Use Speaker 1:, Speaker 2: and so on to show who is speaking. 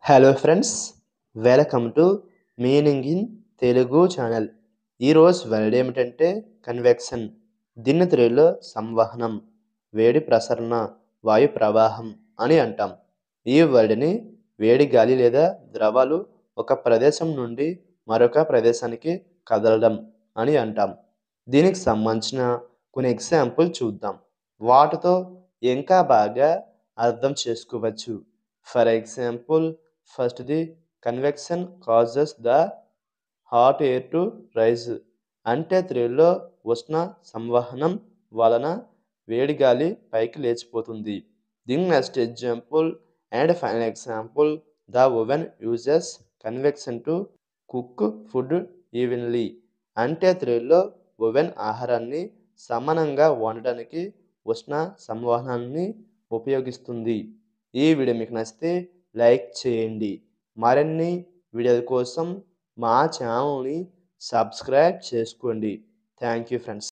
Speaker 1: Hello friends, welcome to meaning in Telugu channel. ఈరోజు word ఏమిటంటే convection. దీన్ని తెలుగులో సంవహనం, వేడి ప్రసరణ, వాయు ప్రవాహం అని అంటాం. ఈ వర్డ్ని వేడి గాలి లేదా ద్రవాలు ఒక ప్రదేశం నుండి మరొక ప్రదేశానికి కదలడం అని అంటాం. దీనికి సంబంధించిన కొన్ని ఎగ్జాంపుల్ చూద్దాం. వాటితో ఇంకా బాగా అర్థం చేసుకోవచ్చు. For example, first the convection causes the hot air to rise. అంటే తెలుగులో ఉష్ణ సంవహనం వలన వేడి గాలి పైకి లేచిపోతుంది. దీని next example and final example, the oven uses convection to cook food evenly. అంటే తెలుగులో ఓవెన్ ఆహారాన్ని సమానంగా వండడానికి ఉష్ణ సంవహనాన్ని ఉపయోగిస్తుంది. ఈ వీడియో మీకు నచ్చితే లైక్ చేయండి. మరిన్ని వీడియోల కోసం మా ఛానల్ని సబ్స్క్రైబ్ చేసుకోండి. Thank you friends.